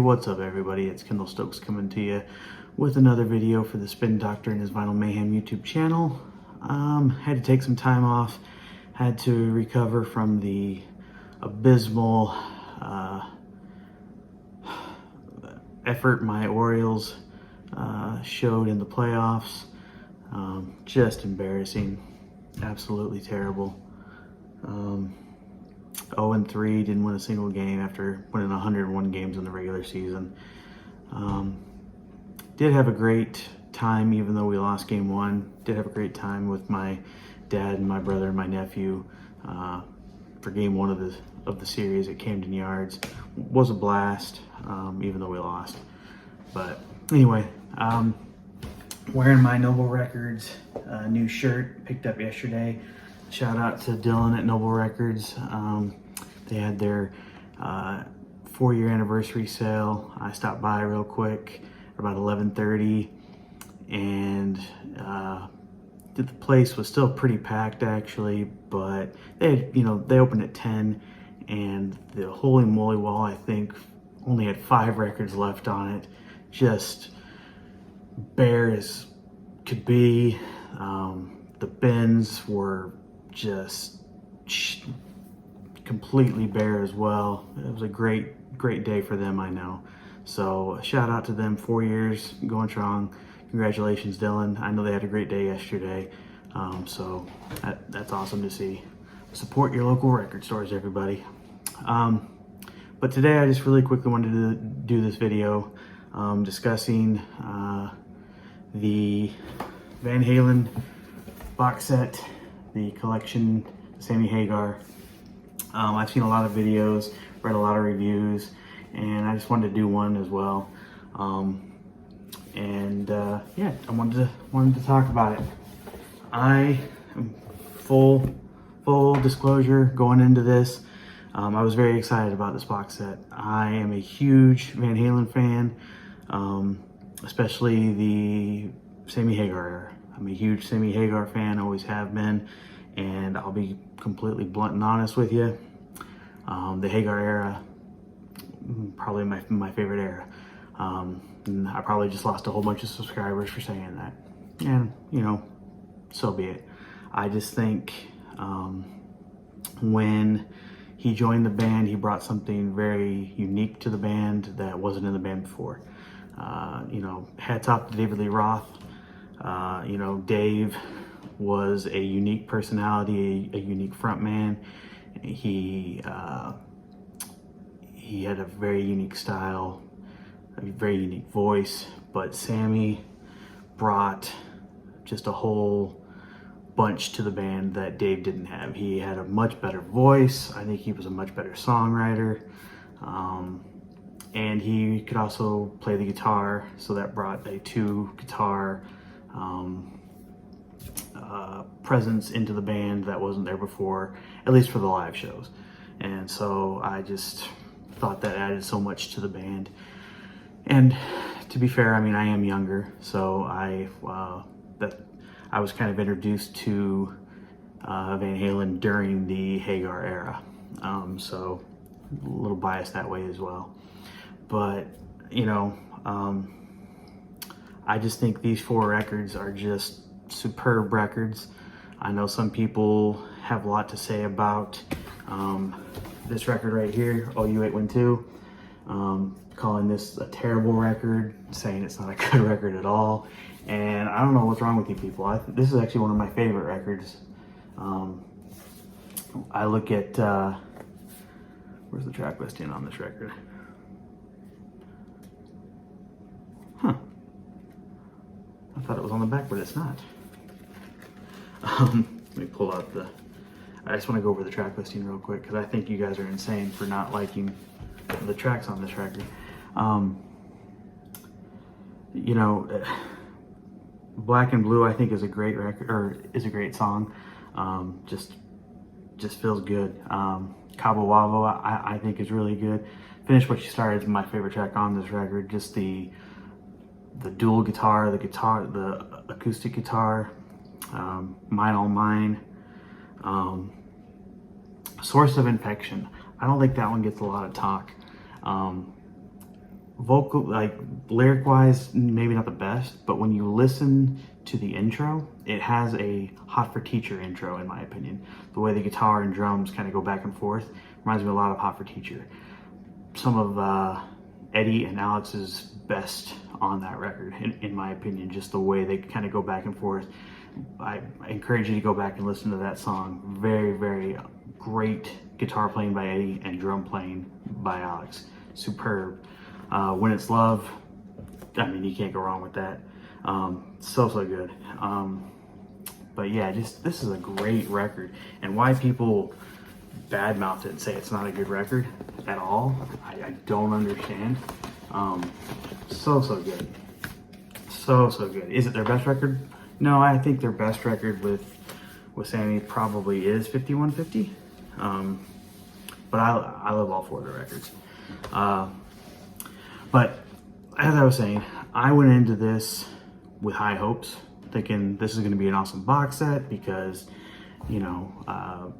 what's up everybody? It's Kendall Stokes coming to you with another video for the Spin Doctor and his Vinyl Mayhem YouTube channel. Had to take some time off, had to recover from the abysmal effort my Orioles showed in the playoffs. Just embarrassing, absolutely terrible. 0-3, didn't win a single game after winning 101 games in the regular season. Did have a great time, even though we lost game one. Did have a great time with my dad and my brother and my nephew for game one of the series at Camden Yards. Was a blast, even though we lost. But anyway, wearing my Noble Records new shirt, picked up yesterday. Shout out to Dylan at Noble Records. They had their 4-year anniversary sale. I stopped by real quick at about 11:30, and the place was still pretty packed actually, but they opened at 10, and the Holy Moly wall, I think, only had 5 records left on it. Just bare as could be. The bins were just completely bare as well. It was a great day for them, I know. So shout out to them, 4 years going strong. Congratulations, Dylan. I know they had a great day yesterday. So that's awesome to see. Support your local record stores, everybody. But today I just really quickly wanted to do this video discussing the Van Halen box set, the collection, Sammy Hagar. I've seen a lot of videos, read a lot of reviews, and I just wanted to do one as well. Yeah, I wanted to talk about it. I am full disclosure going into this. I was very excited about this box set. I am a huge Van Halen fan, especially the Sammy Hagar era. I'm a huge Sammy Hagar fan, always have been, and I'll be completely blunt and honest with you. The Hagar era, probably my favorite era. And I probably just lost a whole bunch of subscribers for saying that, and so be it. I just think when he joined the band, he brought something very unique to the band that wasn't in the band before. Hats off to David Lee Roth. Dave was a unique personality, a unique frontman. He had a very unique style, a very unique voice, but Sammy brought just a whole bunch to the band that Dave didn't have. He had a much better voice. I think he was a much better songwriter. And he could also play the guitar, so that brought a 2-guitar presence into the band that wasn't there before, at least for the live shows. And so I just thought that added so much to the band. And to be fair, I mean, I am younger, so I was kind of introduced to Van Halen during the Hagar era, so a little biased that way as well. But I just think these 4 records are just superb records. I know some people have a lot to say about this record right here, OU812, calling this a terrible record, saying it's not a good record at all. And I don't know what's wrong with you people. This is actually one of my favorite records. I look at, where's the track listing on this record? Huh. I thought it was on the back, but it's not. Let me pull out I just want to go over the track listing real quick, because I think you guys are insane for not liking the tracks on this record. Black and Blue, I think, is a great record, or is a great song. Just feels good. Cabo Wabo, I think, is really good. Finish What You Started is my favorite track on this record. Just the dual guitar, the acoustic guitar, Mine All Mine. Source of Infection. I don't think that one gets a lot of talk. vocal, like lyric wise, maybe not the best, but when you listen to the intro, it has a Hot for Teacher intro, in my opinion. The way the guitar and drums kind of go back and forth reminds me a lot of Hot for Teacher. Some of Eddie and Alex's best on that record, in my opinion, just the way they kind of go back and forth. I encourage you to go back and listen to that song. Very, very great guitar playing by Eddie and drum playing by Alex. Superb. When It's Love, I mean, you can't go wrong with that. So good. But yeah, just this is a great record. And why people badmouth it and say it's not a good record at all, I don't understand. So good. So good. Is it their best record? No, I think their best record with Sammy probably is 5150. But I love all four of the records. But as I was saying, I went into this with high hopes, thinking this is going to be an awesome box set because, you know,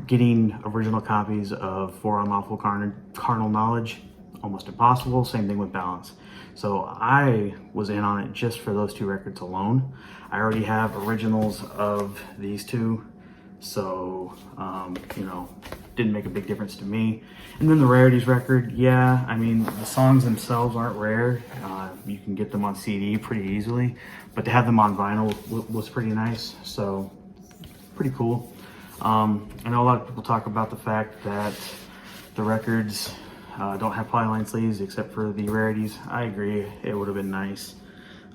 getting original copies of For Unlawful Carnal Knowledge, almost impossible. Same thing with Balance. So I was in on it just for those two records alone. I already have originals of these two, so you know, didn't make a big difference to me. And then the Rarities record, yeah, I mean, the songs themselves aren't rare. You can get them on CD pretty easily, but to have them on vinyl was pretty nice, so pretty cool. I know a lot of people talk about the fact that the records don't have polyline sleeves except for the Rarities. I agree, it would have been nice.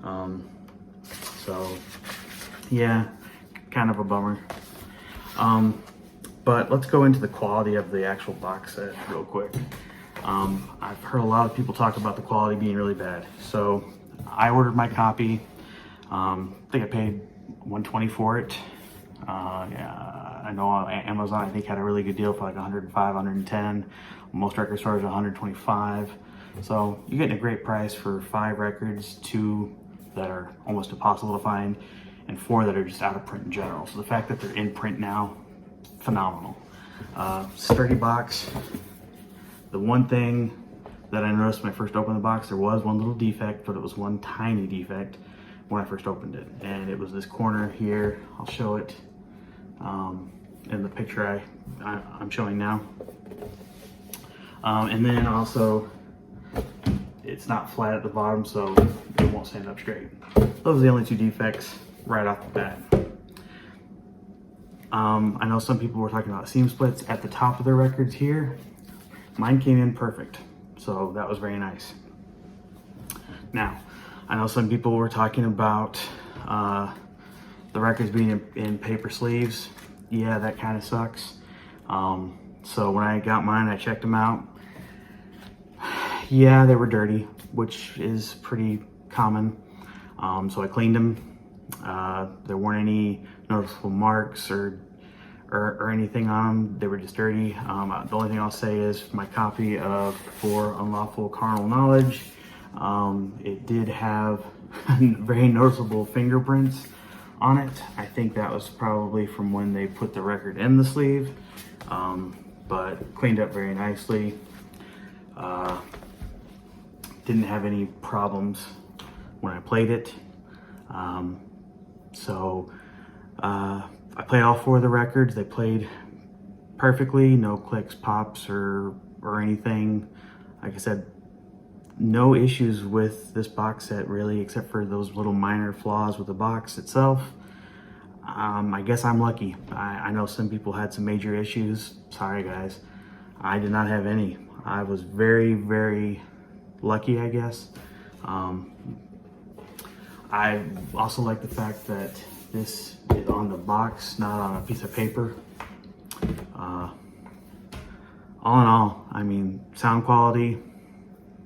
So yeah, kind of a bummer. But let's go into the quality of the actual box set real quick. I've heard a lot of people talk about the quality being really bad. So I ordered my copy. I think I paid $120 for it. Yeah, I know Amazon, I think, had a really good deal for like $105, $110. Most record stores are $125. So you're getting a great price for 5 records, 2 that are almost impossible to find, and 4 that are just out of print in general. So the fact that they're in print now, phenomenal. Sturdy box. The one thing that I noticed when I first opened the box, there was one little defect, but it was one tiny defect when I first opened it. And it was this corner here. I'll show it in the picture I'm showing now. And then also, it's not flat at the bottom, so it won't stand up straight. Those are the only 2 defects right off the bat. I know some people were talking about seam splits at the top of their records here. Mine came in perfect, so that was very nice. Now, I know some people were talking about the records being in paper sleeves. Yeah, that kind of sucks. So when I got mine, I checked them out. Yeah, they were dirty, which is pretty common. So I cleaned them. There weren't any noticeable marks or anything on them. They were just dirty. The only thing I'll say is my copy of For Unlawful Carnal Knowledge, it did have very noticeable fingerprints on it. I think that was probably from when they put the record in the sleeve, but cleaned up very nicely. Didn't have any problems when I played it. I played all 4 of the records. They played perfectly, no clicks, pops, or anything. Like I said, no issues with this box set really, except for those little minor flaws with the box itself. I guess I'm lucky. I know some people had some major issues. Sorry guys, I did not have any. I was very, very lucky, I guess. I also like the fact that this is on the box, not on a piece of paper. All in all, I mean, sound quality,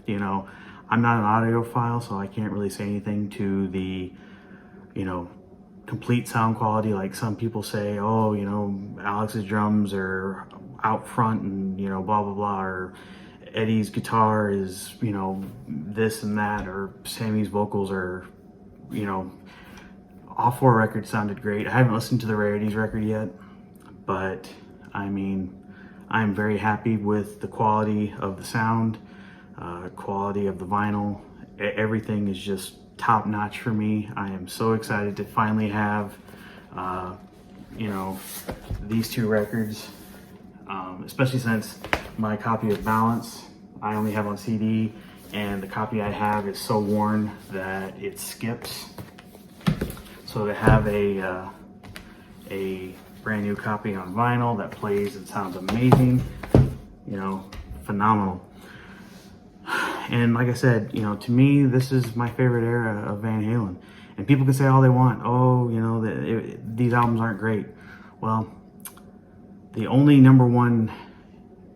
you know, I'm not an audiophile, so I can't really say anything to the, you know, complete sound quality. Like some people say, oh, you know, Alex's drums are out front and, you know, blah, blah, blah, or Eddie's guitar is, you know, this and that, or Sammy's vocals are, you know, all 4 records sounded great. I haven't listened to the Rarities record yet, but I mean, I'm very happy with the quality of the sound. quality of the vinyl, everything is just top notch for me. I am so excited to finally have, you know, these two records, especially since my copy of Balance I only have on CD, and the copy I have is so worn that it skips. So to have a brand new copy on vinyl that plays and sounds amazing, you know, phenomenal. And like I said, you know, to me, this is my favorite era of Van Halen. And people can say all they want, oh, you know, these albums aren't great. Well, the only #1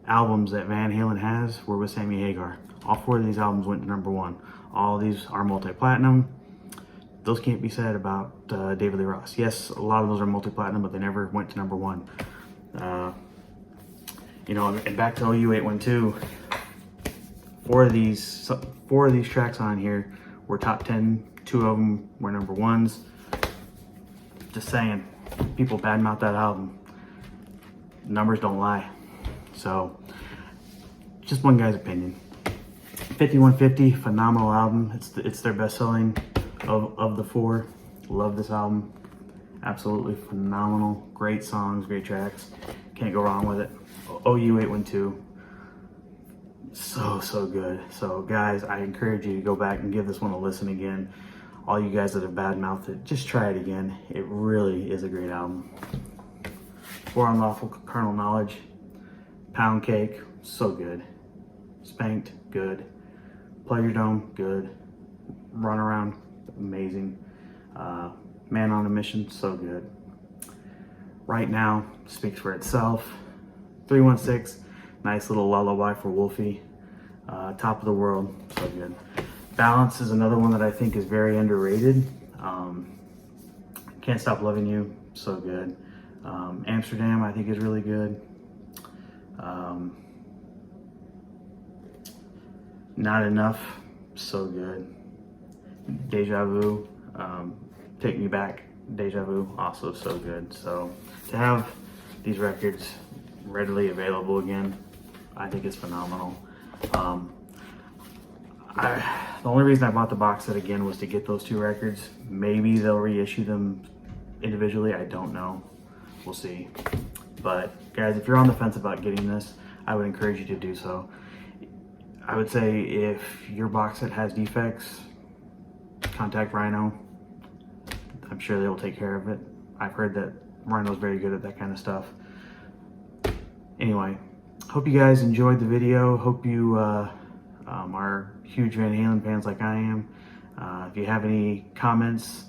albums that Van Halen has were with Sammy Hagar. All 4 of these albums went to #1. All of these are multi-platinum. Those can't be said about David Lee Roth. Yes, a lot of those are multi-platinum, but they never went to #1. You know, and back to OU 812, 4 of these tracks on here were top 10. 2 of them were #1s. Just saying, people badmouth that album. Numbers don't lie. So, just one guy's opinion. 5150, phenomenal album. It's their best selling of the 4. Love this album. Absolutely phenomenal. Great songs, great tracks. Can't go wrong with it. OU 812. So good. So guys, I encourage you to go back and give this one a listen again. All you guys that have badmouthed it, just try it again. It really is a great album. For Unlawful Carnal Knowledge, Pound Cake, so good. Spanked, good. Pleasure Dome, good. Run Around, amazing. Man on a Mission, so good. Right Now speaks for itself. 316, nice little lullaby for Wolfie. Top of the World, so good. Balance is another one that I think is very underrated. Can't Stop Loving You, so good. Amsterdam, I think, is really good. Not Enough, so good. Deja Vu, Take Me Back, Deja Vu, also so good. So to have these records readily available again, I think it's phenomenal. The only reason I bought the box set again was to get those 2 records. Maybe they'll reissue them individually, I don't know. We'll see. But guys, if you're on the fence about getting this, I would encourage you to do so. I would say if your box set has defects, contact Rhino. I'm sure they will take care of it. I've heard that Rhino's very good at that kind of stuff. Anyway, hope you guys enjoyed the video. Hope you are huge Van Halen fans like I am. If you have any comments,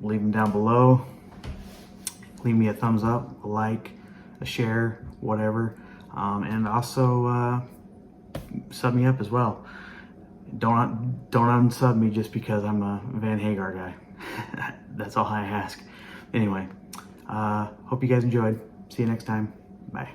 leave them down below. Leave me a thumbs up, a like, a share, whatever. And also sub me up as well. Don't unsub me just because I'm a Van Hagar guy. That's all I ask. Anyway, hope you guys enjoyed. See you next time. Bye.